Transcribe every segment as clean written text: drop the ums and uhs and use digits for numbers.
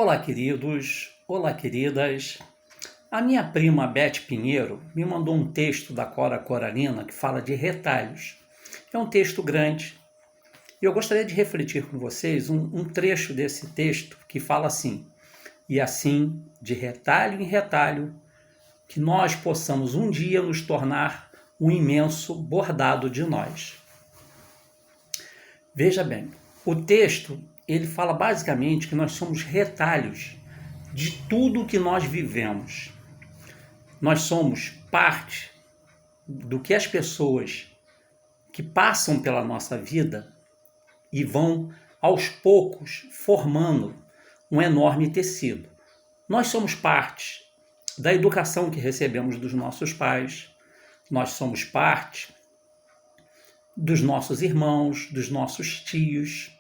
Olá, queridos, olá, queridas. A minha prima Beth Pinheiro me mandou um texto da Cora Coralina que fala de retalhos. É um texto grande e eu gostaria de refletir com vocês um trecho desse texto que fala assim: e assim, de retalho em retalho, que nós possamos um dia nos tornar um imenso bordado de nós. Veja bem, o texto ele fala basicamente que nós somos retalhos de tudo que nós vivemos. Nós somos parte do que as pessoas que passam pela nossa vida e vão aos poucos formando um enorme tecido. Nós somos parte da educação que recebemos dos nossos pais, nós somos parte dos nossos irmãos, dos nossos tios,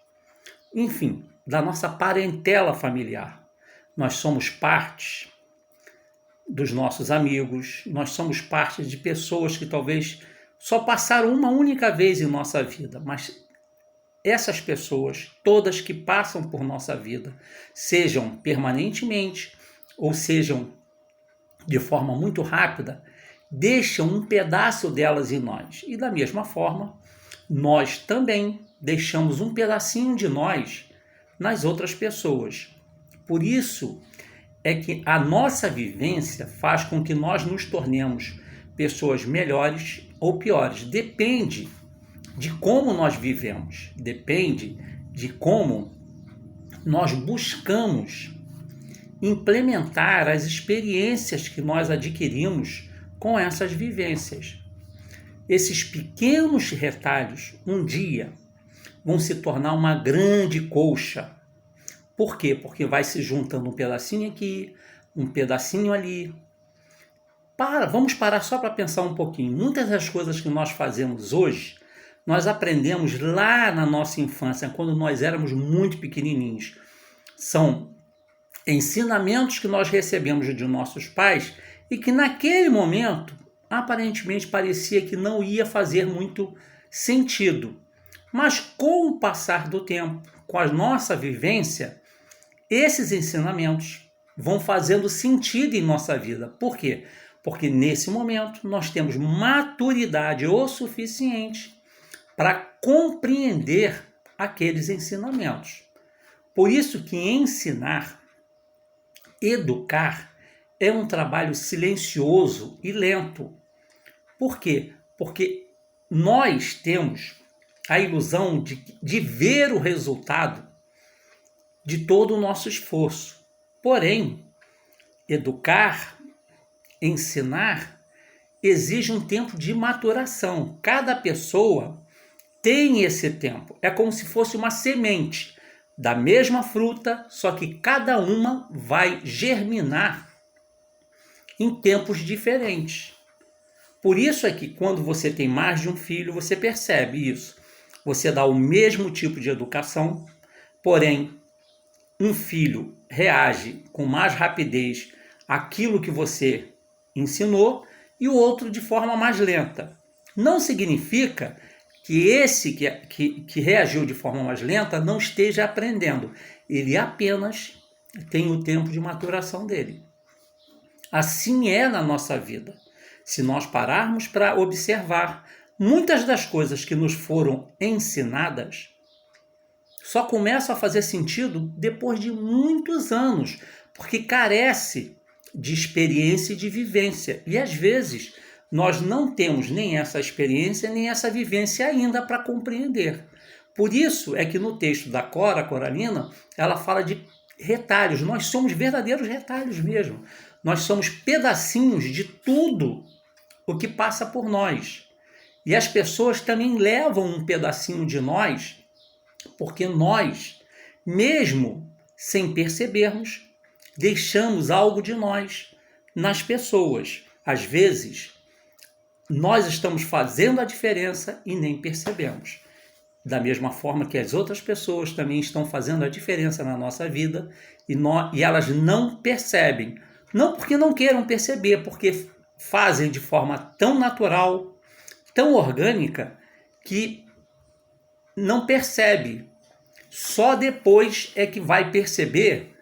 enfim, da nossa parentela familiar. Nós somos parte dos nossos amigos, nós somos parte de pessoas que talvez só passaram uma única vez em nossa vida, mas essas pessoas, todas que passam por nossa vida, sejam permanentemente ou sejam de forma muito rápida, deixam um pedaço delas em nós. E da mesma forma, nós também deixamos um pedacinho de nós nas outras pessoas. Por isso é que a nossa vivência faz com que nós nos tornemos pessoas melhores ou piores. Depende de como nós vivemos, depende de como nós buscamos implementar as experiências que nós adquirimos com essas vivências. Esses pequenos retalhos, um dia, vão se tornar uma grande colcha. Por quê? Porque vai se juntando um pedacinho aqui, um pedacinho ali. Vamos parar só para pensar um pouquinho. Muitas das coisas que nós fazemos hoje, nós aprendemos lá na nossa infância, quando nós éramos muito pequenininhos. São ensinamentos que nós recebemos de nossos pais e que naquele momento, aparentemente, parecia que não ia fazer muito sentido. Mas com o passar do tempo, com a nossa vivência, esses ensinamentos vão fazendo sentido em nossa vida. Por quê? Porque nesse momento nós temos maturidade o suficiente para compreender aqueles ensinamentos. Por isso que ensinar, educar, é um trabalho silencioso e lento. Por quê? Porque nós temos a ilusão de ver o resultado de todo o nosso esforço. Porém, educar, ensinar, exige um tempo de maturação. Cada pessoa tem esse tempo. É como se fosse uma semente da mesma fruta, só que cada uma vai germinar em tempos diferentes. Por isso é que quando você tem mais de um filho, você percebe isso. Você dá o mesmo tipo de educação, porém, um filho reage com mais rapidez àquilo que você ensinou e o outro de forma mais lenta. Não significa que esse que reagiu de forma mais lenta não esteja aprendendo. Ele apenas tem o tempo de maturação dele. Assim é na nossa vida. Se nós pararmos para observar, muitas das coisas que nos foram ensinadas só começam a fazer sentido depois de muitos anos, porque carece de experiência e de vivência. E às vezes nós não temos nem essa experiência, nem essa vivência ainda para compreender. Por isso é que no texto da Cora Coralina, ela fala de retalhos. Nós somos verdadeiros retalhos mesmo. Nós somos pedacinhos de tudo o que passa por nós. E as pessoas também levam um pedacinho de nós, porque nós, mesmo sem percebermos, deixamos algo de nós nas pessoas. Às vezes, nós estamos fazendo a diferença e nem percebemos. Da mesma forma que as outras pessoas também estão fazendo a diferença na nossa vida e elas não percebem. Não porque não queiram perceber, porque fazem de forma tão natural, tão orgânica, que não percebe. Só depois é que vai perceber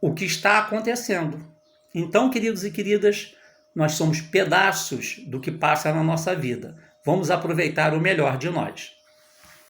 o que está acontecendo. Então, queridos e queridas, nós somos pedaços do que passa na nossa vida. Vamos aproveitar o melhor de nós.